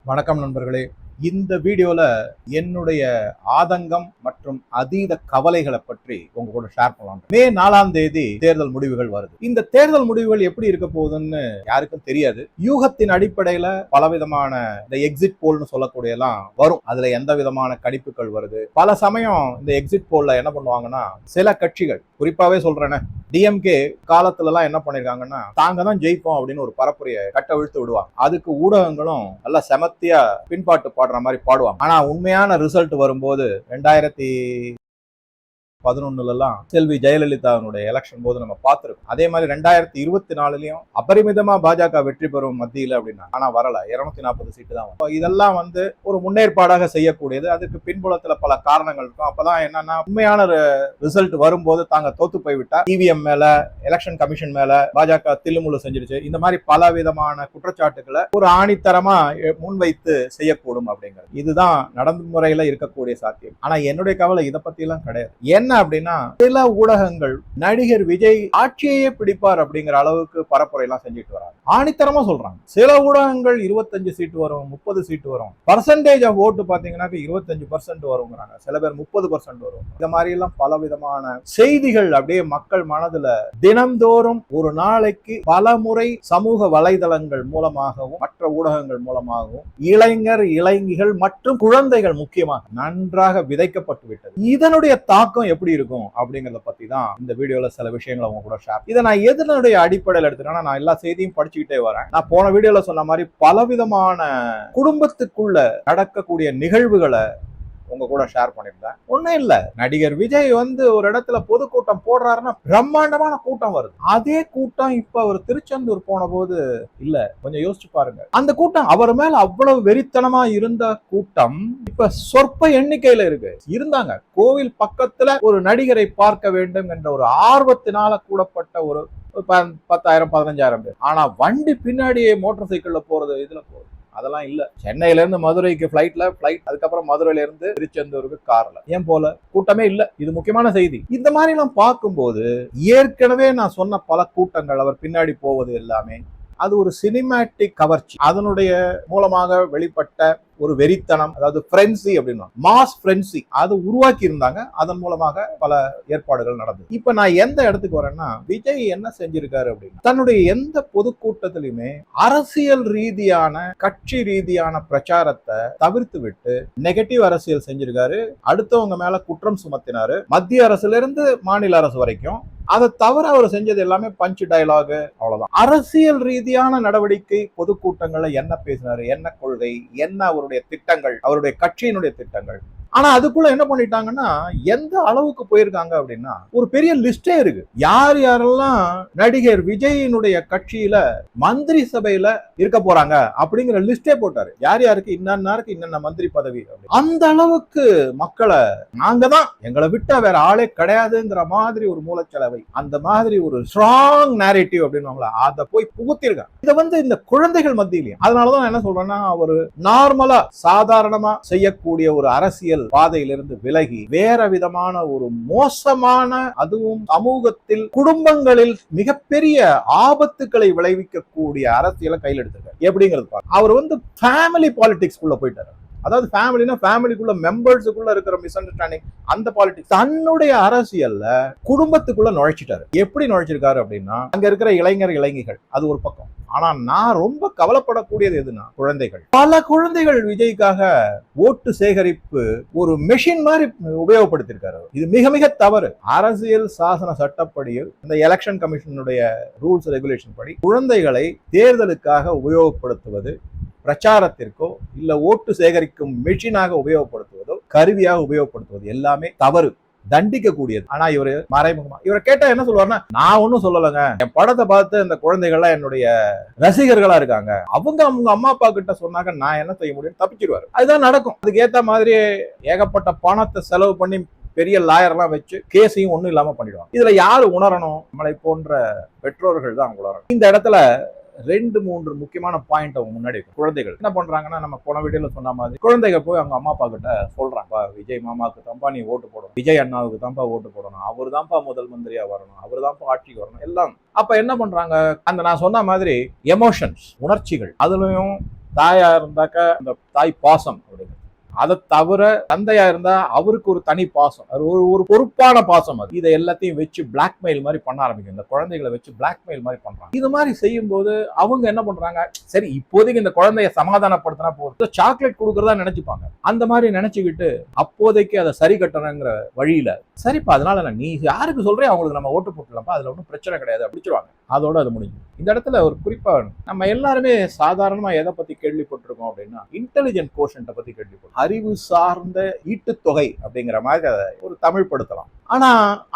வணக்கம் நண்பர்களே. இந்த வீடியோல என்னுடைய ஆதங்கம் மற்றும் அதீத கவலைகளை பற்றி உங்க கூட ஷேர் பண்ணலாம். மே 4ஆம் தேதி தேர்தல் முடிவுகள் வருது. இந்த தேர்தல் முடிவுகள் எப்படி இருக்க போகுதுன்னு யாருக்கும் தெரியாது. யூகத்தின் அடிப்படையில பலவிதமான இந்த எக்ஸிட் போல்னு சொல்லக்கூடிய எல்லாம் வரும். அதுல எந்த விதமான கணிப்புகள் வருது. பல சமயம் இந்த எக்ஸிட் போல்ல என்ன பண்ணுவாங்கன்னா, சில கட்சிகள், குறிப்பாவே சொல்றேன்னு, டிஎம்கே காலத்துல எல்லாம் என்ன பண்ணிருக்காங்கன்னா, தாங்க தான் ஜெயிப்போம் அப்படின்னு ஒரு பரப்புரையை கட்டவிழ்த்து விடுவாங்க. அதுக்கு ஊடகங்களும் நல்லா செமத்தியா பின்பாட்டு பாடுற மாதிரி பாடுவாங்க. ஆனா உண்மையான ரிசல்ட் வரும்போது 2011 செல்வி ஜெயலலிதாவுடைய எலெக்ஷன் போது நம்ம பார்த்திருக்கோம். அதே மாதிரி 2024 அபரிமிதமா பாஜக வெற்றி பெறும் மத்தியில அப்படின்னா, ஆனா வரல. 240 சீட்டு தான். இதெல்லாம் ஒரு முன்னேற்பாடாக செய்யக்கூடியது. அதுக்கு பின்புலத்துல பல காரணங்கள் இருக்கும். அப்பதான் என்னன்னா, உண்மையான ரிசல்ட் வரும்போது தாங்க தோத்து போய்விட்டா இவிஎம் மேல, எலெக்ஷன் கமிஷன் மேல பாஜக தில்லுமுள்ளு செஞ்சிருச்சு. இந்த மாதிரி பல விதமான குற்றச்சாட்டுகளை ஒரு ஆணித்தரமா முன்வைத்து செய்யக்கூடும் அப்படிங்கிறது. இதுதான் நடைமுறையில இருக்கக்கூடிய சாத்தியம். ஆனா என்னுடைய கவலை இதை பத்தி எல்லாம் கிடையாது. என்ன அப்படின்னா, சில ஊடகங்கள் நடிகர் விஜய் ஆட்சியையே பிடிப்பார் அப்படிங்கிற அளவுக்கு பரப்புரை எல்லாம் செஞ்சுட்டு வராங்க. ஆணித்தரமா சொல்றாங்க. சில ஊடகங்கள் 25 சீட்டு வரும், 30 சீட்டு வரும், பர்சன்டேஜ் ஆஃப் ஓட்டு பாத்தீங்கன்னா 25% வருங்கிறாங்க. சில பேர் 30% வரும். இந்த மாதிரி எல்லாம் பல விதமான செய்திகள் அப்படியே மக்கள் மனதுல தினந்தோறும் ஒரு நாளைக்கு பல முறை சமூக வலைதளங்கள் மூலமாகவும் மற்ற ஊடகங்கள் மூலமாகவும் இளைஞர்கள் மற்றும் குழந்தைகள் முக்கியமாக நன்றாக விதைக்கப்பட்டு விட்டது. இதனுடைய தாக்கம் எப்படி இருக்கும் அப்படிங்கறத பத்தி தான் இந்த வீடியோல சில விஷயங்களை உங்க கூட ஷேர். இதை நான் எதனுடைய அடிப்படையில் எடுத்துட்டேன்னா, நான் எல்லா செய்தியும் படிச்சுக்கிட்டே வரேன். நான் போன வீடியோல சொன்ன மாதிரி பலவிதமான குடும்பத்துக்குள்ள நடக்கக்கூடிய நிகழ்வுகளை உங்க கூட ஷேர் பண்ணிருந்தேன். ஒண்ணும் இல்ல, நடிகர் விஜய் ஒரு இடத்துல பொதுக்கூட்டம் போடுறாருன்னா பிரம்மாண்டமான கூட்டம் வருது. அதே கூட்டம் இப்ப அவர் திருச்செந்தூர் போன போது இல்ல. கொஞ்சம் யோசிச்சு பாருங்க. அந்த கூட்டம் அவர் மேல அவ்வளவு வெறித்தனமா இருந்த கூட்டம் இப்ப சொற்ப எண்ணிக்கையில இருக்கு. இருந்தாங்க. கோவில் பக்கத்துல ஒரு நடிகரை பார்க்க வேண்டும் என்ற ஒரு ஆர்வத்தினால கூடப்பட்ட ஒரு 10,000 15,000 பேர். ஆனா வண்டி பின்னாடியே மோட்டார் சைக்கிள்ல போறது, இதுல போறது அதெல்லாம் இல்ல. சென்னையில இருந்து மதுரைக்கு ஃபிளைட், அதுக்கப்புறம் மதுரையில இருந்து திருச்செந்தூருக்கு கார்ல. ஏன் போல? கூட்டமே இல்ல. இது முக்கியமான செய்தி. இந்த மாதிரி எல்லாம் பார்க்கும்போது ஏற்கனவே நான் சொன்ன பல கூட்டங்கள் அவர் பின்னாடி போவது எல்லாமே அது ஒரு சினிமேட்டிக் கவர்ச்சி. அதனுடைய மூலமாக வெளிப்பட்ட ஒரு வெறித்தனம், அதாவது ஃப்ரென்சி அப்படின்னா மாஸ் ஃப்ரென்சி, அது உருவாக்கி இருந்தாங்க. அதன் மூலமாக பல ஏற்பாடுகள் நடந்தது. இப்ப நான் எந்த இடத்துக்கு வரேன்னா, விஜய் என்ன செஞ்சிருக்காரு அப்படின்னா, தன்னுடைய எந்த பொதுக்கூட்டத்திலுமே அரசியல் ரீதியான கட்சி ரீதியான பிரச்சாரத்தை தவிர்த்து விட்டு நெகட்டிவ் அரசியல் செஞ்சிருக்காரு. அடுத்தவங்க மேல குற்றம் சுமத்தினாரு. மத்திய அரசுல இருந்து மாநில அரசு வரைக்கும் அதை தவிர அவர் செஞ்சது எல்லாமே பஞ்ச் டயலாக், அவ்வளவுதான். அரசியல் ரீதியான நடவடிக்கை பொதுக்கூட்டங்களை என்ன பேசினாரு, என்ன கொள்கை, என்ன அவருடைய திட்டங்கள், அவருடைய கட்சியினுடைய திட்டங்கள். ஆனா அதுக்குள்ள என்ன பண்ணிட்டாங்கன்னா, எந்த அளவுக்கு போயிருக்காங்க அப்படின்னா, ஒரு பெரிய லிஸ்டே இருக்கு. யார் யாரெல்லாம் நடிகர் விஜயினுடைய கட்சியில மந்திரி சபையில இருக்க போறாங்க அப்படிங்கிற லிஸ்டே போட்டாரு. யார் யாருக்கு இன்னென்ன மந்திரி பதவி. அந்த அளவுக்கு மக்களை, நாங்க தான், எங்களை விட்டா வேற ஆளே கிடையாதுங்கிற மாதிரி ஒரு மூலச்சலவை, அந்த மாதிரி ஒரு ஸ்ட்ராங் நேரேட்டிவ் அப்படின்னு அதை போய் புகுத்திருக்காங்க. இதை இந்த குழந்தைகள் மத்தியிலையும். அதனாலதான் என்ன சொல்றேன்னா, ஒரு நார்மலா சாதாரணமா செய்யக்கூடிய ஒரு அரசியல் பாதையிலிருந்து விலகி வேற விதமான ஒரு மோசமான, அதுவும் சமூகத்தில் குடும்பங்களில் மிகப்பெரிய ஆபத்துக்களை விளைவிக்கக்கூடிய அரசியலை கையில் எடுத்திருக்காரு. எப்படிங்கிறது அவர் ஃபேமிலி பாலிடிக்ஸ் குள்ள போயிட்டாரு. அதாவது ஃபேமிலினா ஃபேமிலிக்குள்ள மெம்பர்ஸுக்குள்ள இருக்கிற மிஸ் அண்டர்ஸ்டாண்டிங், அந்த பாலிடிக்ஸ் தன்னுடைய அரசியல்ல குடும்பத்துக்குள்ள நுழைச்சிட்டாரு. எப்படி நுழைச்சிருக்காரு அப்படின்னா, அங்க இருக்கிற இளைஞர்கள் அது ஒரு பக்கம். ஆனா நான் ரொம்ப கவலைப்படக்கூடியது எதுனா, குழந்தைகள். பல குழந்தைகள் விஜய்க்காக ஓட்டு சேகரிப்பு ஒரு மெஷின் மாதிரி உபயோகப்படுத்திருக்காரு. இது மிக மிக தவறு. அரசியல் சாசன சட்டப்படி, இந்த எலெக்ஷன் கமிஷனுடைய ரூல்ஸ் ரெகுலேஷன் படி, குழந்தைகளை தேர்தலுக்காக உபயோகப்படுத்துவது, பிரச்சாரத்திற்கோ இல்ல ஓட்டு சேகரிக்கும் மெஷினாக உபயோகப்படுத்துவதோ, கருவியாக உபயோகப்படுத்துவது எல்லாமே தவறு, தண்டிக்க கூடியது. ஆனா இவரு மறைமுகமா, இவரை கேட்டா என்ன சொல்லுவாருன்னா, நான் ஒன்னும் சொல்லலைங்க, என் படத்தை பார்த்து இந்த குழந்தைகள்லாம் என்னுடைய ரசிகர்களா இருக்காங்க, அவங்க அம்மா அப்பா கிட்ட சொன்னாங்க, நான் என்ன செய்ய முடியும், தப்பிச்சிருவாரு. அதுதான் நடக்கும். அதுக்கு ஏத்த மாதிரி ஏகப்பட்ட பணத்தை செலவு பண்ணி பெரிய லாயர்லாம் வச்சு கேஸையும் ஒண்ணும் இல்லாம பண்ணிடுவாங்க. இதுல யாரு உணரணும்? நம்மளை போன்ற பெற்றோர்கள் தான் உணரணும். இந்த இடத்துல 2-3 முக்கியமான பாயிண்ட் அவங்க முன்னாடி குழந்தைகள் என்ன பண்றாங்கன்னா, நம்ம போன வீடியோல சொன்ன மாதிரி குழந்தைகள் போய் அவங்க அம்மா அப்பா கிட்ட சொல்றாங்க, விஜய் மாமாவுக்கு தான்ப்பா நீ ஓட்டு போடணும், விஜய் அண்ணாவுக்கு தான்ப்பா ஓட்டு போடணும், அவரு தான்ப்பா முதல் மந்திரியா வரணும், அவரு தான்ப்பா ஆட்சிக்கு வரணும், எல்லாம். அப்ப என்ன பண்றாங்க, அந்த நான் சொன்ன மாதிரி எமோஷன்ஸ், உணர்ச்சிகள், அதுலயும் தாயா இருந்தாக்கா அந்த தாய் பாசம் அப்படிங்கிறது. அதை தவிர தந்தையா இருந்தா அவருக்கு ஒரு தனி பாசம், அது ஒரு பொறுப்பான பாசம். அது இதை எல்லாத்தையும் வச்சு பிளாக்மெயில் மாதிரி பண்ண ஆரம்பிக்கும். இந்த குழந்தைகளை வச்சு பிளாக்மெயில் மாதிரி பண்றாங்க. இது மாதிரி செய்யும் போது அவங்க என்ன பண்றாங்க, சரி இப்போதைக்கு இந்த குழந்தைய சமாதானப்படுத்தினா போதும், சாக்லேட் கொடுக்கறதா நினைச்சுப்பாங்க. அந்த மாதிரி நினைச்சுக்கிட்டு அப்போதைக்கு அதை சரி கட்டணுங்கிற வழியில, சரிப்பா அதனால நீ யாருக்கு சொல்றே அவங்களுக்கு நம்ம ஓட்டு போட்டுலாம்ப்பா, அதுல ஒன்றும் பிரச்சனை கிடையாது அப்படிச்சிருவாங்க. அதோட அது முடிஞ்சு. இந்த இடத்துல ஒரு குறிப்பா நம்ம எல்லாருமே சாதாரணமா எதை பத்தி கேள்விப்பட்டிருக்கோம் அப்படின்னா, இன்டெலிஜென்ட் கோஷன்ட்டை பத்தி கேள்விப்பட்டோம். அறிவு சார்ந்த ஈட்டுத்தொகை அப்படிங்கிற மாதிரி அதை ஒரு தமிழ் படுத்தலாம். ஆனா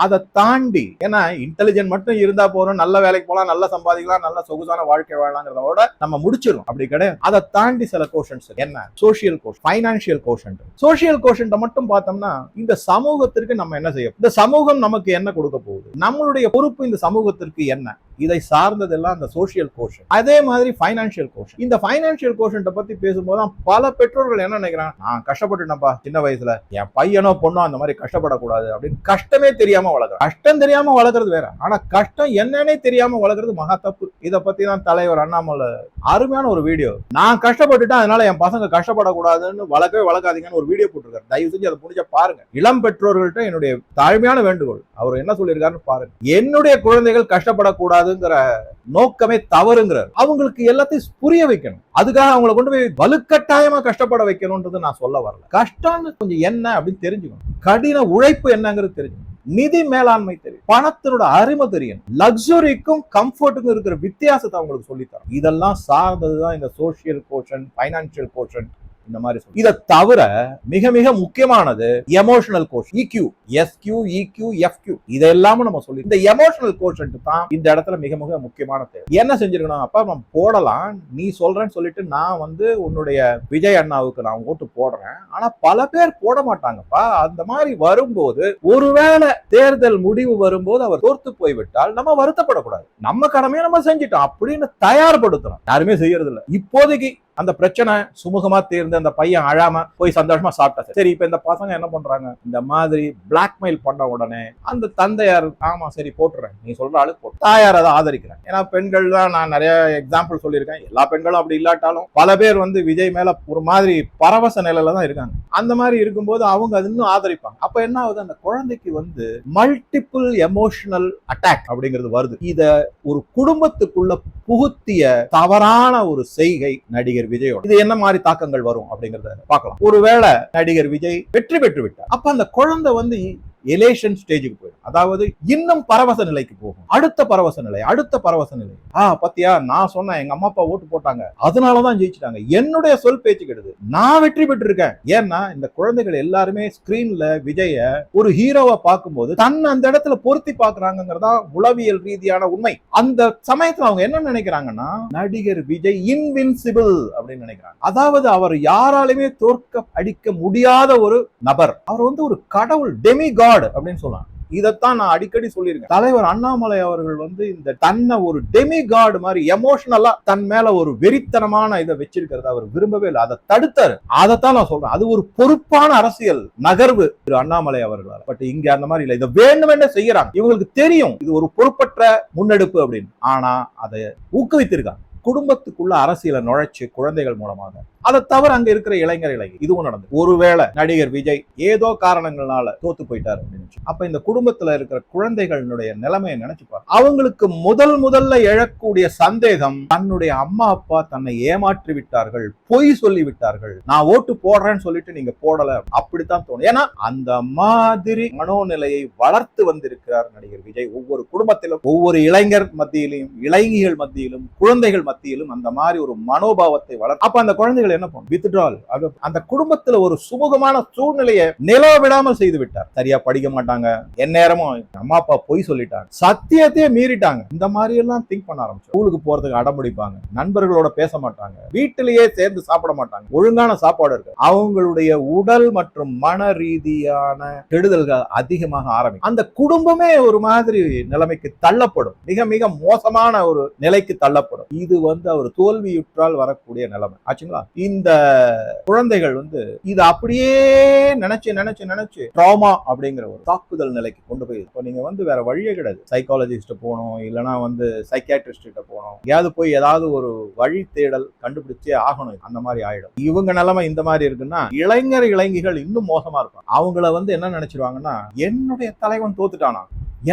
அதை தாண்டி, ஏன்னா இன்டெலிஜென்ட் மட்டும் இருந்தா போறோம், நல்ல வேலைக்கு போலாம், நல்ல சம்பாதிக்கலாம், நல்ல சொகுசான வாழ்க்கை வாழலாங்கிறதோட நம்ம முடிச்சிடும். அப்படி கிடையாது. அதை தாண்டி சில கோஷன்ஸ் என்ன, சோசியல் கோஷன், பைனான்சியல் கோஷன். சோசியல் கோஷன்ட்டை மட்டும் பார்த்தோம்னா, இந்த சமூகத்திற்கு நம்ம என்ன செய்யும், இந்த சமூகம் நமக்கு என்ன கொடுக்க போகுது, நம்மளுடைய பொறுப்பு இந்த சமூகத்திற்கு என்ன, இதை சார்ந்ததெல்லாம் அந்த சோசியல் கோஷன். அதே மாதிரி பைனான்சியல் கோஷன். இந்த பைனான்சியல் கோஷன்ட்டை பத்தி பேசும்போது பல பெற்றோர்கள் என்ன நினைக்கிறாங்க, நான் கஷ்டப்பட்டுட்டேன்ப்பா சின்ன வயசுல, என் பையனோ பொண்ணோ அந்த மாதிரி கஷ்டப்படக்கூடாது அப்படின்னு கஷ்டமே தெரியாம வளர்க்குறது. கஷ்டம் தெரியாம வளர்க்கறது வேற, ஆனா கஷ்டம் என்னன்னே தெரியாம வளர்க்கறது மகா தப்பு. இதை பத்தி தான் தலைவர் அண்ணாமலை அருமையான ஒரு வீடியோ, நான் கஷ்டப்பட்டுட்டேன் அதனால என் பசங்க கஷ்டப்படக்கூடாதுன்னு வளர்க்கவே வளர்க்காதீங்கன்னு ஒரு வீடியோ போட்டிருக்காரு. தயவு செஞ்சு அதை முடிஞ்ச பாருங்க. இளம் பெற்றோர்கள்ட்ட என்னுடைய தாழ்மையான வேண்டுகோள், அவர் என்ன சொல்லியிருக்காருன்னு பாருங்க. என்னுடைய குழந்தைகள் கஷ்டப்படக்கூடாதுங்கிற நோக்கமே தவறுங்கிறார். அவங்களுக்கு எல்லாத்தையும் புரிய வைக்கணும், அதுக்காக அவங்களை கொண்டு போய் வலுக்கட்டாயமா கஷ்டப்பட வைக்கணும்ன்றது நான் சொல்ல வரல. கஷ்டம்னு கொஞ்சம் என்ன அப்படின்னு தெரிஞ்சுக்கணும், கடின உழைப்பு என்னங்கிறது தெரிஞ்சுக்கணும், நிதி மேலாண்மை தெரியும், பணத்தினோட அருமை தெரியும், லக்ஸுரிக்கும் கம்ஃபர்ட்டுக்கும் இருக்கிற வித்தியாசத்தை அவங்களுக்கு சொல்லித்தரும். இதெல்லாம் சார்ந்ததுதான் இந்த சோசியல் கோஷன், பைனான்சியல் கோஷன். இந்த மாதிரி இதை தவிர மிக மிக முக்கியமானது எமோஷனல் கோஷன், EQ, SQ, EQ, FQ. இதெல்லாம் நம்ம சொல்லி, இந்த எமோஷனல் கோஷன் தான் இந்த இடத்துல மிக மிக முக்கியமான தேவை. என்ன செஞ்சிருக்கணும், அப்ப நம்ம போடலாம், நீ சொல்றேன்னு சொல்லிட்டு நான் உன்னுடைய விஜய் அண்ணாவுக்கு நான் ஓட்டு போடுறேன், ஆனா பல பேர் போட மாட்டாங்கப்பா. அந்த மாதிரி வரும்போது, ஒருவேளை தேர்தல் முடிவு வரும்போது அவர் தோர்த்து போய்விட்டால் நம்ம வருத்தப்படக்கூடாது, நம்ம கடமையை நம்ம செஞ்சிட்டோம் அப்படின்னு தயார்படுத்தணும். யாருமே செய்யறது இல்லை. இப்போதைக்கு அந்த பிரச்சனை சுமூகமா தீர்ந்து அந்த பையன் அழாம போய் சந்தோஷமா சாப்பிட்டா சரி. இப்ப இந்த பசங்க என்ன பண்றாங்க, இந்த மாதிரி பிளாக்மெயில் பண்ண உடனே அந்த தந்தையார் ஆமா சரி போட்டுறேன், நீ சொல்ற ஆளு போட்டு, தாயார் அதை ஆதரிக்கிறேன். ஏன்னா பெண்கள் தான், நான் நிறைய எக்ஸாம்பிள் சொல்லியிருக்கேன், எல்லா பெண்களும் அப்படி இல்லாட்டாலும் பல பேர் விஜய் மேல ஒரு மாதிரி பரவச நிலையில தான் இருக்காங்க. அந்த மாதிரி இருக்கும்போது அவங்க அது இன்னும் ஆதரிப்பாங்க. அப்ப என்ன ஆகுது, அந்த குழந்தைக்கு மல்டிபிள் எமோஷனல் அட்டாக் அப்படிங்கிறது வருது. இத ஒரு குடும்பத்துக்குள்ள புகுத்திய தவறான ஒரு செய்கை நடிகர் விஜயோட. இது என்ன மாதிரி தாக்கங்கள் வரும் அப்படிங்கறத பார்க்கலாம். ஒருவேளை நடிகர் விஜய் வெற்றி பெற்று விட்டார், அப்ப அந்த குழந்தை எலேஷன் ஸ்டேஜுக்கு போயிடும், அதாவது இன்னும் பரவச நிலைக்கு போகும். அடுத்த பரவச நிலை. பத்தியா நான் சொன்னேன், எங்க அம்மா அப்பா ஓட்டு போட்டாங்க அதனாலதான் ஜெயிச்சிட்டாங்க, என்னுடைய சொல் பேச்சு கெடுது, நான் வெற்றி பெற்று இருக்கேன். ஏன்னா இந்த குழந்தைகள் எல்லாருமே ஸ்கிரீன்ல விஜய ஒரு ஹீரோவா பார்க்கும்போது தன்னை அந்த இடத்துல பொருத்தி பாக்குறாங்கிறதா உளவியல் ரீதியான உண்மை. அந்த சமயத்துல அவங்க என்ன நினைக்கிறாங்கன்னா, நடிகர் விஜய் இன்வின்சிபிள் அப்படின்னு நினைக்கிறாங்க. அதாவது அவர் யாராலுமே தோற்க அடிக்க முடியாத ஒரு நபர், அவர் ஒரு கடவுள், டெமிகாட் அப்படின்னு சொல்லலாம். இதைத்தான் நான் அடிக்கடி சொல்லியிருக்கேன். தலைவர் அண்ணாமலை அவர்கள் இந்த தன்னை ஒரு டெமிகாட் மாதிரி எமோஷனலா தன் மேல ஒரு வெறித்தனமான இதை வச்சிருக்கிறத அவர் விரும்பவே இல்லை, அதை தடுத்தாரு. அதைத்தான் நான் சொல்றேன், அது ஒரு பொறுப்பான அரசியல் நகர்வு திரு அண்ணாமலை அவர்களால். பட் இங்க அந்த மாதிரி இல்லை, இதை வேண்டுமென்றே செய்யறாங்க. இவங்களுக்கு தெரியும் இது ஒரு பொறுப்பற்ற முன்னெடுப்பு அப்படின்னு, ஆனா அதை ஊக்குவித்திருக்காங்க. குடும்பத்துக்குள்ள அரசியலை நுழைச்சு குழந்தைகள் மூலமாக. அதை தவிர அங்க இருக்கிற இளைஞர் இதுவும் நடந்தது. ஒருவேளை நடிகர் விஜய் ஏதோ காரணங்களால தோத்து போயிட்டாரு அப்படின்னு, அப்ப இந்த குடும்பத்துல இருக்கிற குழந்தைகளுடைய நிலைமையை நினைச்சுப்பாரு. அவங்களுக்கு முதல்ல எழக்கூடிய சந்தேகம், தன்னுடைய அம்மா அப்பா தன்னை ஏமாற்றி விட்டார்கள், பொய் சொல்லி விட்டார்கள், நான் ஓட்டு போடுறேன்னு சொல்லிட்டு நீங்க போடல, அப்படித்தான் தோணும். ஏன்னா அந்த மாதிரி மனோநிலையை வளர்த்து வந்திருக்கிறார் நடிகர் விஜய். ஒவ்வொரு குடும்பத்திலும், ஒவ்வொரு இளைஞர் மத்தியிலும், இளைஞர்கள் மத்தியிலும், குழந்தைகள் மத்தியிலும் அந்த மாதிரி ஒரு மனோபாவத்தை வளர்த்து, அப்ப அந்த குழந்தைகள் என்ன பண்ணும், வித்ட்ரால். அந்த குடும்பத்துல ஒரு சுமூகமான சூழ்நிலையை நிலவ விடாமல் செய்து விட்டார். சரியா படிக்க மாட்டாங்க, எந்நேரமும் அம்மா அப்பா பொய் சொல்லிட்டாங்க, சத்தியத்தையே மீறிட்டாங்க. இந்த மாதிரி எல்லாம் திங்க் பண்ண ஆரம்பிச்சு, ஸ்கூலுக்கு போறதுக்கு அடம்பிடிப்பாங்க, நண்பர்களோட பேச மாட்டாங்க, வீட்டிலேயே சேர்ந்து சாப்பிட மாட்டாங்க, ஒழுங்கான சாப்பாடு இருக்கு, அவங்களுடைய உடல் மற்றும் மன ரீதியான கெடுதல்கள் அதிகமாக ஆரம்பிக்கும். அந்த குடும்பமே ஒரு மாதிரி நிலைமைக்கு தள்ளப்படும், மிக மிக மோசமான ஒரு நிலைக்கு தள்ளப்படும். இது அவர் தோல்வியுற்றால் வரக்கூடிய நிலைமை ஆச்சுங்களா. இந்த குழந்தைகள் வந்து இத அப்படியே நினைச்சு நினைச்சு நினைச்சு ட்ராமா அப்படிங்கிற ஒரு தாக்குதல் நிலைக்கு கொண்டு போய், இப்போ நீங்க வந்து வேற வழியே கிடையாது, சைக்காலஜிஸ்ட் போகணும், இல்லைன்னா வந்து சைக்கியாட்ரிஸ்ட் கிட்ட போகணும், எங்கேயாவது போய் ஏதாவது ஒரு வழி தேடல் கண்டுபிடிச்சே ஆகணும். அந்த மாதிரி ஆயிடும். இவங்க நிலைமை இந்த மாதிரி இருக்குன்னா இளைஞர்கள் இன்னும் மோசமா இருப்பாங்க. அவங்கள வந்து என்ன நினைச்சிருவாங்கன்னா, என்னுடைய தலைவன் தோத்துட்டானா,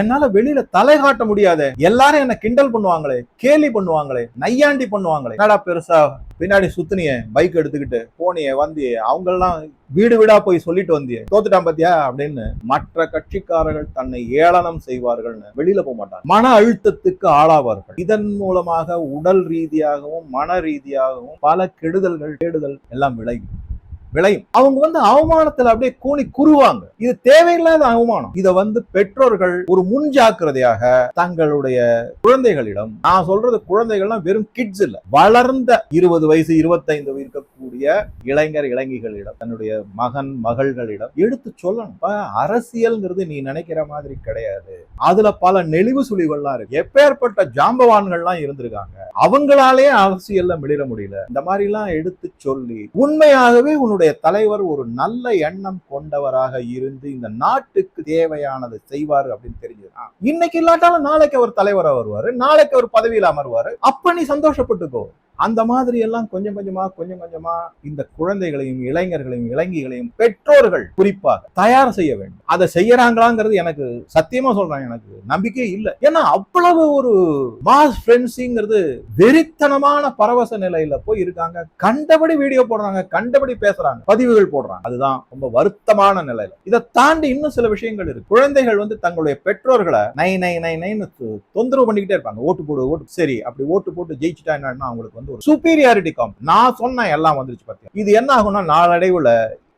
என்னால வெளியில தலை காட்ட முடியாத, எல்லாரும் என்ன கிண்டல் பண்ணுவாங்களே, கேலி பண்ணுவாங்களே, நையாண்டி பண்ணுவாங்களே, என்னடா பெருசா பின்னாடி சுத்தினிய பைக் எடுத்துக்கிட்டு போனிய வந்தியே, அவங்க எல்லாம் வீடு வீடா போய் சொல்லிட்டு வந்தியே, தோத்துட்டான் பாத்தியா அப்படின்னு மற்ற கட்சிக்காரர்கள் தன்னை ஏளனம் செய்வார்கள்னு வெளியில போக மாட்டாங்க. மன அழுத்தத்துக்கு ஆளாவார்கள். இதன் மூலமாக உடல் ரீதியாகவும் மன ரீதியாகவும் பல கெடுதல்கள் கேடுதல் எல்லாம் விளையும். அவங்க வந்து அவமானத்துல அப்படியே கூனி குறுவாங்க. இது தேவையில்லாத அவமானம். இத வந்து பெற்றோர்கள் ஒரு முன் ஜாக்கிரதையாக தங்களுடைய குழந்தைகளிடம், நான் சொல்றது குழந்தைகள்லாம் வெறும் கிட்ஸ் இல்ல, வளர்ந்த 20 வயசு 25 இருக்கக்கூடிய இளைஞர்களிடம், தன்னுடைய மகன் மகள்களிடம் எடுத்து சொல்லணும். அரசியல்ங்கிறது நீ நினைக்கிற மாதிரி கிடையாது, அதுல பல நெளிவு சுழிவுகள்லாம் இருக்கு, எப்பேற்பட்ட ஜாம்பவான்கள்லாம் இருந்திருக்காங்க, அவங்களாலேயே அரசியல்ல மிளிர முடியல, இந்த மாதிரி எல்லாம் எடுத்து சொல்லி உண்மையாகவே தலைவர் ஒரு நல்ல எண்ணம் கொண்டவராக இருந்து இந்த நாட்டுக்கு தேவையானதை செய்வார் அப்படின்னு தெரிஞ்சதுன்னா, இன்னைக்கு இல்லாட்டாலும் நாளைக்கு அவர் தலைவராக வருவாரு, நாளைக்கு அவர் பதவியில் அமர்வாரு, அப்ப நீ சந்தோஷப்பட்டுக்கோ. அந்த மாதிரி எல்லாம் கொஞ்சம் கொஞ்சமா இந்த குழந்தைகளையும் இளைஞர்களையும் பெற்றோர்கள் குறிப்பாக தயார் செய்ய வேண்டும். அதை செய்யறாங்களாங்கிறது எனக்கு சத்தியமா சொல்றேன், எனக்கு நம்பிக்கை இல்லை. ஏன்னா அவ்வளவு ஒரு மாஸ் ஃப்ரெண்ட்ஸிங்கிறது வெறித்தனமான பரவச நிலையில போய் இருக்காங்க. கண்டபடி வீடியோ போடுறாங்க, கண்டபடி பேசுறாங்க, பதிவுகள் போடுறாங்க. அதுதான் ரொம்ப வருத்தமான நிலையில. இதை தாண்டி இன்னும் சில விஷயங்கள் இருக்கு. குழந்தைகள் வந்து தங்களுடைய பெற்றோர்களை தொந்தரவு பண்ணிக்கிட்டே இருப்பாங்க. ஓட்டு போடு, ஓட்டு சரி, அப்படி ஓட்டு போட்டு ஜெயிச்சுட்டா என்னன்னா அவங்களுக்கு வந்து ஒரு சுப்பீரியாரிட்டி காம்ப்ளெக்ஸ். நான் சொன்ன எல்லாம் வந்துருச்சு பாத்தீங்க. இது என்ன ஆகும்னா நாளடைவுல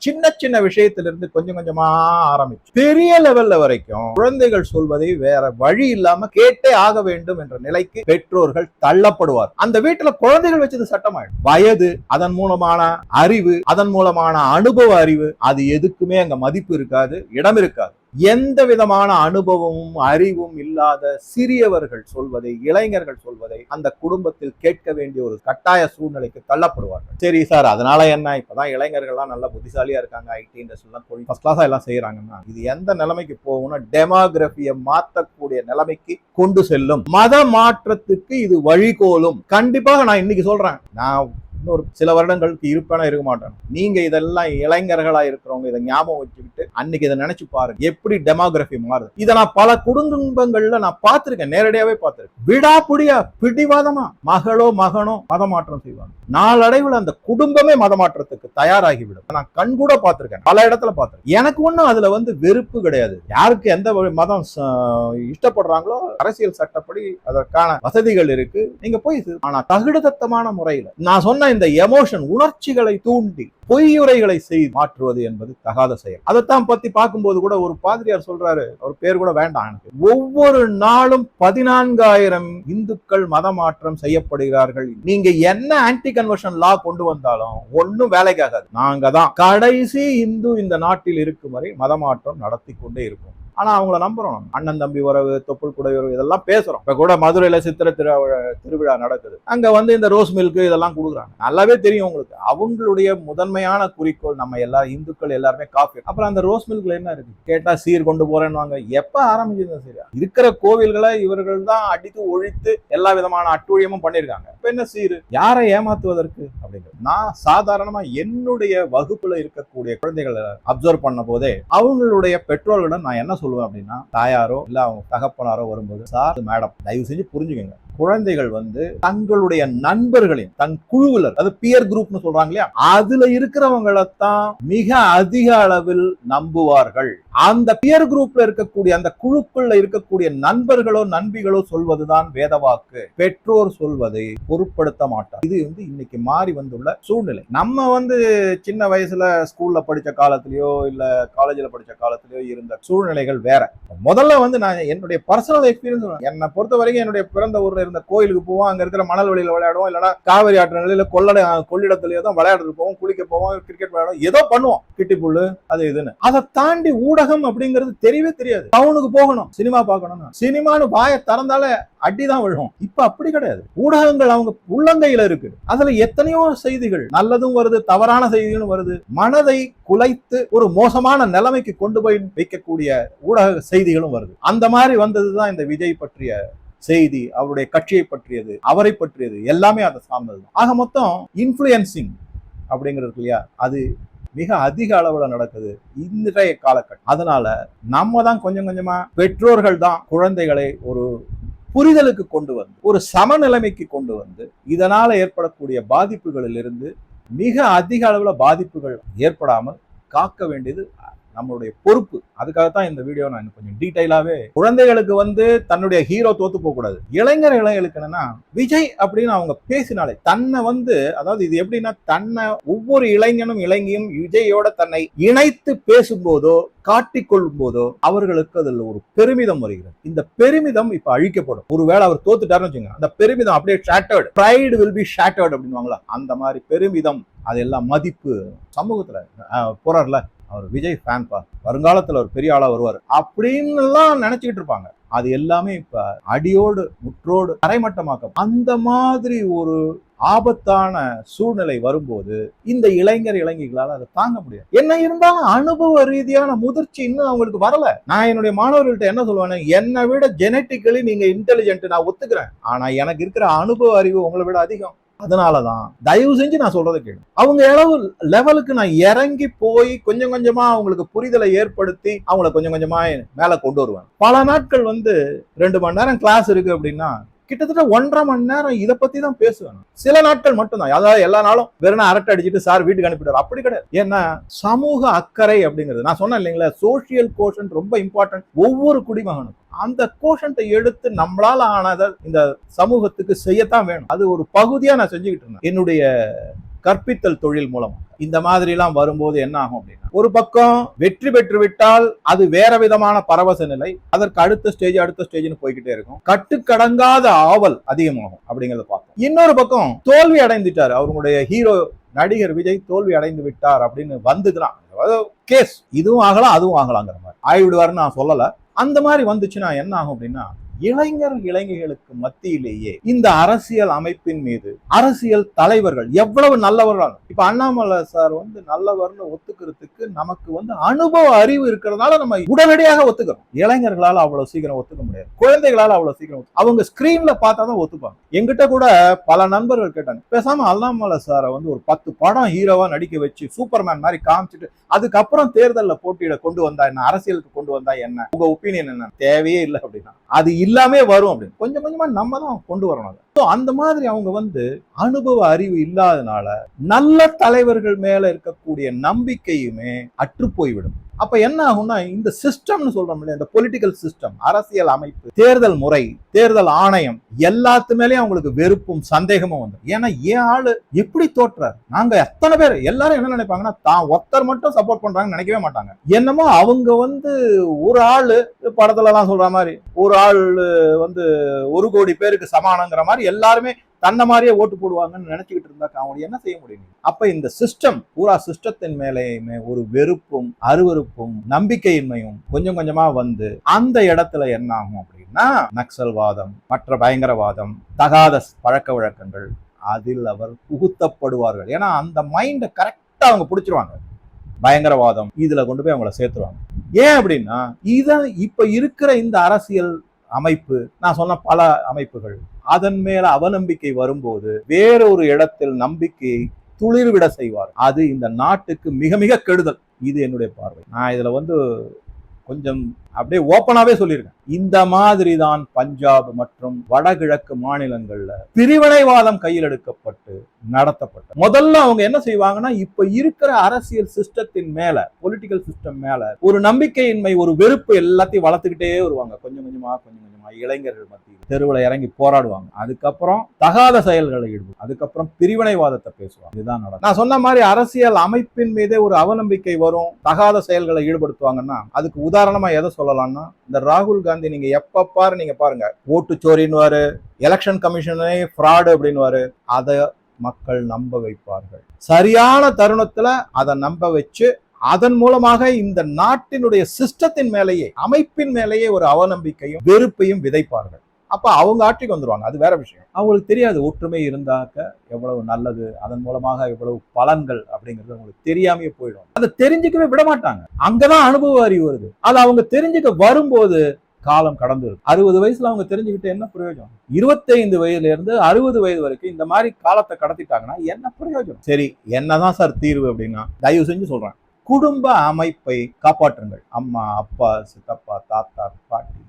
சின்ன விஷயத்திலிருந்து கொஞ்சமா ஆரம்பிச்சு பெரிய லெவல்ல வரைக்கும் குழந்தைகள் சொல்வதை வேற வழி இல்லாம கேட்டே ஆக வேண்டும் என்ற நிலைக்கு பெற்றோர்கள் தள்ளப்படுவார். அந்த வீட்டுல குழந்தைகள் வச்சது சட்டமாயிடும். வயது, அதன் மூலமான அறிவு, அதன் மூலமான அனுபவ அறிவு, அது எதுக்குமே அங்க மதிப்பு இருக்காது, இடம் இருக்காது. எந்த விதமான அனுபவமும் அறிவும் இல்லாத சிறியவர்கள் சொல்வதை, இளைஞர்கள் சொல்வதை அந்த குடும்பத்தில் கேட்க வேண்டிய ஒரு கட்டாய சூழ்நிலைக்கு தள்ளப்படுவார்கள். சரி சார், அதனால என்ன, இப்பதான் இளைஞர்கள்லாம் நல்ல புத்திசாலியா இருக்காங்க, ஐடி இண்டஸ்ட்ரியெல்லாம் ஃபர்ஸ்ட் கிளாஸா எல்லாம் செய்யறாங்கன்னா, இது எந்த நிலைமைக்கு போகும்னா டெமோகிராபியை மாற்றக்கூடிய நிலைமைக்கு கொண்டு செல்லும். மத மாற்றத்துக்கு இது வழிகோலும். கண்டிப்பாக நான் இன்னைக்கு சொல்றேன், நான் இன்னொரு சில வருடங்களுக்கு இருப்பேனா இருக்க மாட்டேன். நீங்க இதெல்லாம் இளைஞர்களா இருக்கிறவங்க இதை ஞாபகம் வச்சுக்கிட்டு அன்னைக்கு இதை நினைச்சு பாருங்க, எப்படி டெமோகிராபி மாறுது. இதை நான் பல குடும்பங்கள்ல நான் பார்த்திருக்கேன், நேரடியாவே பார்த்திருக்கேன். விடாப்புடியா பிடிவாதமா மகளோ மகனோ மதமாற்றம் செய்வாங்க. நாளடைவில் அந்த குடும்பமே மதமாற்றத்துக்கு தயாராகிவிடும். நான் கண் கூட பார்த்திருக்கேன், பல இடத்துல பார்த்திருக்கேன். எனக்கு ஒண்ணும் அதுல வந்து வெறுப்பு கிடையாது. யாருக்கு எந்த மதம் இஷ்டப்படுறாங்களோ அரசியல் சட்டப்படி அதற்கான வசதிகள் இருக்கு, நீங்க போய். ஆனா தகுடதத்தமான முறையில் நான் சொன்ன இந்த எமோஷன், உணர்ச்சிகளை தூண்டி பொய்யுரைகளை செய்து மாற்றுவது என்பது தகாத செயல். அதைத்தான் பத்தி பார்க்கும்போது கூட ஒரு பாதிரியார் சொல்றாரு, அவர் பேர் கூட வேண்டாம் எனக்கு, ஒவ்வொரு நாளும் 14,000 இந்துக்கள் மதமாற்றம் செய்யப்படுகிறார்கள். நீங்க என்ன ஆன்டி கன்வர்ஷன் லா கொண்டு வந்தாலும் ஒன்னும் வேலைக்காகாது. நாங்க தான் கடைசி இந்து இந்த நாட்டில் இருக்கும் வரை மதமாற்றம் நடத்தி கொண்டே இருக்கும். ஆனா அவங்கள நம்புறோம். அண்ணன் தம்பி உறவு, தொப்புள் குடை உறவு, இதெல்லாம் பேசுறோம். இப்ப கூட மதுரையில சித்திரை திருவிழா நடக்குது. அங்க வந்து இந்த ரோஸ் மில்க் இதெல்லாம் கொடுக்குறாங்க. நல்லாவே தெரியும் உங்களுக்கு, அவங்களுடைய முதன்மையான குறிக்கோள் நம்ம எல்லாரும் இந்துக்கள் எல்லாருமே காஃபி. அப்புறம் அந்த ரோஸ் மில்க்ல என்ன இருக்கு கேட்டா, சீர் கொண்டு போறேன்னு. எப்ப ஆரம்பிச்சது சரியா? இருக்கிற கோவில்களை இவர்கள் தான் அடித்து ஒழித்து எல்லா விதமான அட்டூழியமும் பண்ணிருக்காங்க. இப்ப என்ன சீரு? யாரை ஏமாத்துவதற்கு அப்படிங்கிறது. நான் சாதாரணமா என்னுடைய வகுப்புல இருக்கக்கூடிய குழந்தைகளை அப்சர்வ் பண்ண போதே அவங்களுடைய பெற்றோர்களிடம் நான் என்ன சொல்லுவேன் அப்படின்னா, தாயாரோ இல்ல அவங்க தகப்பனாரோ வரும்போது, சார் மேடம் தயவு செஞ்சு புரிஞ்சுக்கங்க, குழந்தைகள் வந்து தங்களுடைய நண்பர்களின் தன் குழுவில், அது பியர் குரூப்னு சொல்றாங்க இல்லையா, அதுல இருக்கிறவங்களைத்தான் மிக அதிக அளவில் நம்புவார்கள். அந்த பியர் குரூப்ல இருக்கக்கூடிய அந்த குழுக்குள்ள இருக்கக்கூடிய நண்பர்களோ நண்பிகளோ சொல்வதுதான் வேதவாக்கு. பெற்றோர் சொல்வதை பொருட்படுத்த மாட்டார். இது வந்து இன்னைக்கு மாறி வந்துள்ள சூழ்நிலை. நம்ம வந்து சின்ன வயசுல ஸ்கூல்ல படிச்ச காலத்திலயோ இல்ல காலேஜ்ல படிச்ச காலத்திலயோ இருந்த சூழ்நிலைகள் வேற. முதல்ல வந்து நான் என்னுடைய பர்சனல் எக்ஸ்பீரியன்ஸ், என்னை பொறுத்த வரைக்கும் என்னுடைய பிறந்த ஊர்ல இருந்த கோயிலுக்கு போவோம், அங்க இருக்கிற மணல் வெளியில விளையாடுவோம், இல்லைன்னா காவிரி ஆற்று நிலையில கொள்ளிடத்திலேயே தான் விளையாடுறது போவோம், குளிக்க போவோம், கிரிக்கெட் விளையாடுவோம், ஏதோ பண்ணுவோம், கிட்டி புல்லு அது இதுன்னு. அதை தாண்டி ஊட ஊடகம் அப்படிங்கிறது தெரியவே தெரியாது. டவுனுக்கு போகணும் சினிமா பார்க்கணும்னா, சினிமான்னு வாயை திறந்தாலே அடிதான் விழும். இப்ப அப்படி கிடையாது. ஊடகங்கள் அவங்க உள்ளங்கையில இருக்கு. அதுல எத்தனையோ செய்திகள், நல்லதும் வருது, தவறான செய்திகளும் வருது. மனதை குலைத்து ஒரு மோசமான நிலைமைக்கு கொண்டு போய் வைக்கக்கூடிய ஊடக செய்திகளும் வருது. அந்த மாதிரி வந்ததுதான் இந்த விஜய் பற்றிய செய்தி, அவருடைய கட்சியை பற்றியது, அவரை பற்றியது, எல்லாமே அதை சார்ந்தது. ஆக மொத்தம் இன்ஃப்ளூயன்சிங் அப்படிங்கிறது இல்லையா, அது மிக அதிக அளவுல நடக்குது இன்றைய காலகட்டம். அதனால நம்ம தான் கொஞ்சம் கொஞ்சமா, பெற்றோர்கள் தான் குழந்தைகளை ஒரு புரிதலுக்கு கொண்டு வந்து, ஒரு சமநிலைமைக்கு கொண்டு வந்து, இதனால ஏற்படக்கூடிய பாதிப்புகளில் இருந்து மிக அதிக அளவுல பாதிப்புகள் ஏற்படாமல் காக்க வேண்டியது நம்மளுடைய பொறுப்பு. அதுக்காகத்தான் இந்த வீடியோ நான் கொஞ்சம் டீடைலாவே, குழந்தைகளுக்கு வந்து தன்னுடைய ஹீரோ தோத்து போக கூடாது. இளைஞர்களுக்கு என்னன்னா, விஜய் அப்படின்னு அவங்க பேசினாலே தன்னை வந்து, அதாவது இது எப்படின்னா, தன்னை ஒவ்வொரு இளைஞனும் இளைஞியும் விஜயோட தன்னை இணைத்து பேசும்போதோ காட்டிக்கொள்ளும் போதோ அவர்களுக்கு அதில் ஒரு பெருமிதம் வருகிறது. இந்த பெருமிதம் இப்ப அழிக்கப்படும். ஒருவேளை அவர் தோத்துட்டாருன்னு வச்சுங்க, அந்த பெருமிதம் அப்படியே shattered, pride will be shattered அப்படின்வாங்களா, அந்த மாதிரி பெருமிதம், அதெல்லாம் மதிப்பு சமூகத்துல போறார்ல, அவர் விஜய் ஃபேன் பா, வருங்காலத்துல ஒரு பெரிய ஆளா வருவார் அப்படின்னு எல்லாம் நினைச்சுக்கிட்டு இருப்பாங்க. அது எல்லாமே இப்ப அடியோடு முற்றோடு தரைமட்டமாக்க, அந்த மாதிரி ஒரு ஆபத்தான சூழ்நிலை வரும்போது இந்த இளைஞர் இளைஞர்களால் அதை தாங்க முடியாது. என்ன இருந்தாலும் அனுபவ ரீதியான முதிர்ச்சி இன்னும் அவங்களுக்கு வரல. நான் என்னுடைய மாணவர்கள்ட்ட என்ன சொல்லுவேன், என்னை விட ஜெனட்டிக்கலி நீங்க இன்டெலிஜென்ட் நான் ஒத்துக்கிறேன், ஆனா எனக்கு இருக்கிற அனுபவ அறிவு உங்களை விட அதிகம். அதனாலதான் தயவு செஞ்சு நான் சொல்றதை கேளு. அவங்க அளவு லெவலுக்கு நான் இறங்கி போய் கொஞ்சம் கொஞ்சமா அவங்களுக்கு புரிதலை ஏற்படுத்தி அவங்கள கொஞ்சம் கொஞ்சமா மேல கொண்டு வருவேன். பல நாட்கள் வந்து 2 மணி நேரம் கிளாஸ் இருக்கு அப்படின்னா கிட்டத்தட்ட 1.5 மணி நேரம் இதை பத்தி தான் பேசுவேன். சில நாட்கள் மட்டும்தான், அதாவது எல்லா நாளும் வெறும் அரட்டை அடிச்சுட்டு சார் வீட்டுக்கு அனுப்பிட்டாரு அப்படி கிடையாது. ஏன்னா சமூக அக்கறை அப்படிங்கிறது, நான் சொன்னேன் இல்லைங்களா, சோசியல் கோஷன்ட் ரொம்ப இம்பார்ட்டன்ட் ஒவ்வொரு குடிமகனுக்கும். அந்த கோஷன்ட்டை எடுத்து நம்மளால ஆனதை இந்த சமூகத்துக்கு செய்யத்தான் வேணும். அது ஒரு பகுதியா நான் செஞ்சுக்கிட்டு இருந்தேன் என்னுடைய கற்பித்தல் தொழில் மூலமா. இந்த மாதிரி எல்லாம் வரும்போது என்ன ஆகும் அப்படின்னா, ஒரு பக்கம் வெற்றி பெற்று விட்டால் அது வேற விதமான பரவச நிலை, அதற்கு அடுத்த ஸ்டேஜ்னு போய்கிட்டே இருக்கும். கட்டுக்கடங்காத ஆவல் அதிகமாகும் அப்படிங்கறத பார்த்தோம். இன்னொரு பக்கம் தோல்வி அடைந்துட்டாரு, அவங்களுடைய ஹீரோ நடிகர் விஜய் தோல்வி அடைந்து விட்டார் அப்படின்னு வந்துக்கிறான் கேஸ், இதுவும் ஆகலாம் அதுவும் ஆகலாங்கிற மாதிரி ஆய்விடுவாருன்னு நான் சொல்லல. அந்த மாதிரி வந்துச்சுன்னா என்ன ஆகும் அப்படின்னா, இளைஞர்களுக்கு மத்தியிலேயே இந்த அரசியல் அமைப்பின் மீது அரசியல் தலைவர்கள் எவ்வளவு நல்லவர்கள், இப்ப அண்ணாமலை சார் வந்து நல்லவர்னு ஒத்துக்கிறதுக்கு நமக்கு வந்து அனுபவ அறிவு இருக்கிறதுனால நம்ம உடனடியாக ஒத்துக்கிறோம். இளைஞர்களால அவ்வளவு சீக்கிரம் ஒத்துக்க முடியாது, குழந்தைகளால அவ்வளவு சீக்கிரம் அவங்க ஸ்கிரீன்ல பார்த்தாதான் ஒத்துப்பாங்க. எங்கிட்ட கூட பல நண்பர்கள் கேட்டாங்க, பேசாம அண்ணாமலை சாரை வந்து ஒரு 10 படம் ஹீரோவா நடிக்க வச்சு சூப்பர்மேன் மாதிரி காமிச்சிட்டு அதுக்கப்புறம் தேர்தலில் போட்டியிட கொண்டு வந்தா என்ன, அரசியலுக்கு கொண்டு வந்தா என்ன, உங்க ஒப்பீனியன் என்ன, தேவையே இல்லை அப்படின்னா அது இல்லாமே வரும் அப்படின்னு கொஞ்சம் கொஞ்சமா நம்ம தான் கொண்டு வரணும். அந்த மாதிரி அவங்க வந்து அனுபவ அறிவு இல்லாதனால நல்ல தலைவர்கள் மேல இருக்கக்கூடிய நம்பிக்கையுமே அற்று போய்விடும். அப்ப என்ன ஆகும்னா, இந்த சிஸ்டம்னு சொல்றோம் இல்லையா, இந்த பொலிட்டிக்கல் சிஸ்டம், அரசியல் அமைப்பு, தேர்தல் முறை, தேர்தல் ஆணையம், எல்லாத்து மேலேயும் அவங்களுக்கு வெறுப்பும் சந்தேகமும் வந்து, ஏன்னா ஏன் ஆளு எப்படி தோற்றாரு, நாங்க எத்தனை பேர் எல்லாரும் என்ன நினைப்பாங்கன்னா, தான் ஒருத்தர் மட்டும் சப்போர்ட் பண்றாங்கன்னு நினைக்கவே மாட்டாங்க. என்னமோ அவங்க வந்து ஒரு ஆளு, படத்துல எல்லாம் சொல்ற மாதிரி ஒரு ஆள் வந்து 1 கோடி பேருக்கு சமானங்கிற மாதிரி எல்லாருமே தன்னை மாதிரியே ஓட்டு போடுவாங்கன்னு நினைச்சுக்கிட்டு இருந்தாக்க அவங்க என்ன செய்ய முடியும்? அப்ப இந்த சிஸ்டம் பூரா சிஸ்டத்தின் மேலேயுமே ஒரு வெறுப்பும் அருவருப்பும் நம்பிக்கையின்மையும் கொஞ்சம் கொஞ்சமா வந்து அந்த இடத்துல என்ன ஆகும் அப்படின்னா, நக்சல்வாதம், மற்ற பயங்கரவாதம், தகாத பழக்க வழக்கங்கள், அதில் அவர் புகுத்தப்படுவார்கள். ஏன்னா அந்த மைண்டை கரெக்டா அவங்க பிடிச்சிருவாங்க. பயங்கரவாதம் இதுல கொண்டு போய் அவங்கள சேர்த்துருவாங்க. ஏன் அப்படின்னா, இப்ப இருக்கிற இந்த அரசியல் அமைப்பு, நான் சொன்ன பல அமைப்புகள், அதன் மேல அவநம்பிக்கை வரும்போது வேறொரு இடத்தில் நம்பிக்கையை துளிர்விட செய்வார். அது இந்த நாட்டுக்கு மிக மிக கெடுதல். இது என்னுடைய பார்வை. நான் இதுல வந்து கொஞ்சம் அப்படியே ஓப்பனாவே சொல்லியிருக்கேன். இந்த மாதிரி தான் பஞ்சாப் மற்றும் வடகிழக்கு மாநிலங்கள்ல பிரிவினைவாதம் கையில் எடுக்கப்பட்டு நடத்தப்பட்ட. முதல்ல அவங்க என்ன செய்வாங்கன்னா, இப்ப இருக்கிற அரசியல் சிஸ்டத்தின் மேல, பொலிட்டிக்கல் சிஸ்டம் மேல ஒரு நம்பிக்கையின்மை, ஒரு வெறுப்பு எல்லாத்தையும் வளர்த்துக்கிட்டே வருவாங்க. கொஞ்சம் கொஞ்சமா இளைஞர்கள் மத்தியில் தெருவில் இறங்கி போராடுவாங்க. அதுக்கப்புறம் தகாத செயல்களை ஈடுபடும். அதுக்கப்புறம் பிரிவினைவாதத்தை பேசுவாங்க. இதுதான் நடக்கும். நான் சொன்ன மாதிரி அரசியல் அமைப்பின் மீதே ஒரு அவநம்பிக்கை வரும், தகாத செயல்களை ஈடுபடுத்துவாங்கன்னா, அதுக்கு உதாரணமா எதை சொல்லலாம்னா, இந்த ராகுல் காந்தி நீங்க எப்ப பாரு நீங்க பாருங்க, ஓட்டுச்சோரின்னுவாரு, எலெக்ஷன் கமிஷனே ஃப்ராடு அப்படின்னுவாரு. அதை மக்கள் நம்ப வைப்பார்கள். சரியான தருணத்துல அதை நம்ப வச்சு அதன் மூலமாக இந்த நாட்டினுடைய சிஸ்டத்தின் மேலேயே, அமைப்பின் மேலேயே ஒரு அவநம்பிக்கையும் வெறுப்பையும் விதைப்பார்கள். அப்ப அவங்க ஆட்சிக்கு வந்துருவாங்க, அது வேற விஷயம். அவங்களுக்கு தெரியாது ஒற்றுமை இருந்தாக்க எவ்வளவு நல்லது, அதன் மூலமாக எவ்வளவு பலன்கள் அப்படிங்கிறது அவங்களுக்கு தெரியாமையே போயிடும். அதை தெரிஞ்சுக்கவே விட மாட்டாங்க. அங்கதான் அனுபவ அறிவு வருது. அது அவங்க தெரிஞ்சுக்க வரும்போது காலம் கடந்து இருக்கு. 60 வயசுல அவங்க தெரிஞ்சுக்கிட்டு என்ன பிரயோஜனம்? 25 வயதுல இருந்து 60 வயது வரைக்கும் இந்த மாதிரி காலத்தை கடத்திட்டாங்கன்னா என்ன பிரயோஜனம்? சரி, என்னதான் சார் தீர்வு அப்படின்னா, தயவு செஞ்சு சொல்றேன், குடும்ப அமைப்பை காப்பாற்றுங்கள். அம்மா, அப்பா, சித்தப்பா, தாத்தா, பாட்டி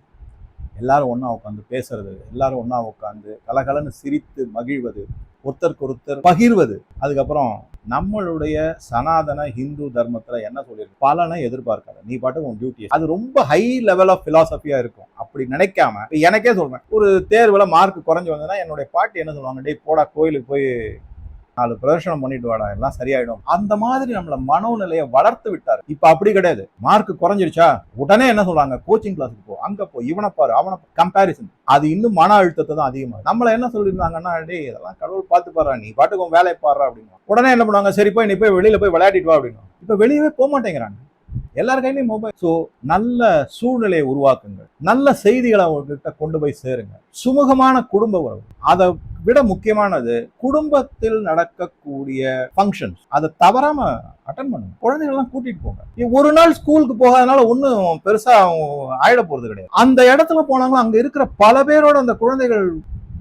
எல்லாரும் ஒண்ணா உட்காந்து பேசுறது, எல்லாரும் ஒண்ணா உட்காந்து கலகலன்னு சிரித்து மகிழ்வது, ஒருத்தருக்கு ஒருத்தர் பகிர்வது. அதுக்கப்புறம் நம்மளுடைய சனாதன ஹிந்து தர்மத்துல என்ன சொல்லியிருக்கு, பலனை எதிர்பார்க்காத, நீ பாட்டுக்கு உன் டியூட்டி. அது ரொம்ப ஹை லெவல் ஆஃப் பிலாசபியா இருக்கும். அப்படி நினைக்காம, எனக்கே சொல்றேன், ஒரு தேர்வுல மார்க் குறைஞ்சு வந்ததுன்னா என்னுடைய பாட்டி என்ன சொல்லுவாங்க, டேய் போடா கோயிலுக்கு போய் 4 பிரதர்ஷனம் பண்ணிட்டு வாடா, எல்லாம் சரியாயிடும். அந்த மாதிரி நம்மள மனோநிலையை வளர்த்து விட்டாரு. இப்ப அப்படி கிடையாது. மார்க் குறைஞ்சிருச்சா உடனே என்ன சொல்றாங்க, கோச்சிங் கிளாஸுக்கு போ, அங்க போ, இவனை பாரு, அவனை கம்பேரிசன். அது இன்னும் மன அழுத்தத்தை தான் அதிகமாக. நம்மள என்ன சொல்லியிருந்தாங்கன்னா, டேய் இதெல்லாம் கடவுள் பார்த்து பாடுறா, நீ பாட்டுக்கு உன் வேலையை பாடுறா அப்படின்னு. உடனே என்ன பண்ணுவாங்க, சரி போய் நீ போய் வெளியில போய் விளையாடிட்டு வா அப்படின்னு. இப்ப வெளியவே போக மாட்டேங்கிறாங்க. எல்லார் கையிலையும் மொபைல். ஸோ நல்ல சூழ்நிலையை உருவாக்குங்கள், நல்ல செய்திகளை அவங்ககிட்ட கொண்டு போய் சேருங்க, சுமூகமான குடும்ப உறவு. அதை விட முக்கியமானது, குடும்பத்தில் நடக்கக்கூடிய ஃபங்க்ஷன்ஸ் அதை தவறாம அட்டன் பண்ணுங்க. குழந்தைகள்லாம் கூட்டிட்டு போங்க. ஒரு நாள் ஸ்கூலுக்கு போகாதனால ஒன்றும் பெருசா ஆயிட போறது கிடையாது. அந்த இடத்துல போனாங்களும் அங்க இருக்கிற பல பேரோட அந்த குழந்தைகள்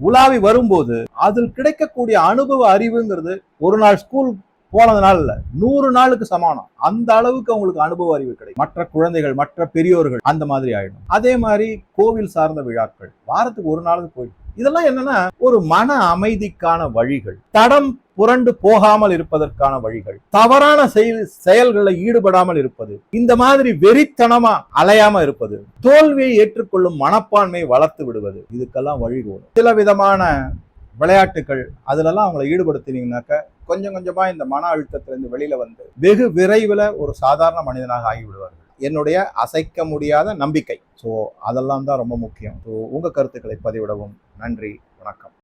உலாவி வரும்போது அதில் கிடைக்கக்கூடிய அனுபவ அறிவுங்கிறது ஒரு நாள் ஸ்கூல் போனதுனால இல்ல, 100 நாளுக்கு சமானம். அந்த அளவுக்கு அவங்களுக்கு அனுபவ அறிவு கிடைக்கும். மற்ற குழந்தைகள், மற்ற பெரியோர்கள் அந்த மாதிரி ஆயிடும். அதே மாதிரி கோவில் சார்ந்த விழாக்கள் வாரத்துக்கு ஒரு நாளுக்கு போயிடும். இதெல்லாம் என்னன்னா ஒரு மன அமைதிக்கான வழிகள், தடம் புரண்டு போகாமல் இருப்பதற்கான வழிகள், தவறான செயல்களில் ஈடுபடாமல் இருப்பது, இந்த மாதிரி வெறித்தனமா அலையாம இருப்பது, தோல்வியை ஏற்றுக்கொள்ளும் மனப்பான்மையை வளர்த்து விடுவது, இதுக்கெல்லாம் வழிகோலும். சில விதமான விளையாட்டுகள் அதுலெல்லாம் அவங்களை ஈடுபடுத்தினீங்கன்னாக்க கொஞ்சம் கொஞ்சமா இந்த மன அழுத்தத்திலிருந்து வெளியில வந்து வெகு விரைவில் ஒரு சாதாரண மனிதனாக ஆகிவிடுவார்கள். என்னுடைய அசைக்க முடியாத நம்பிக்கை. ஸோ அதெல்லாம் தான் ரொம்ப முக்கியம். ஸோ உங்க கருத்துக்களை பதிவிடவும். நன்றி, வணக்கம்.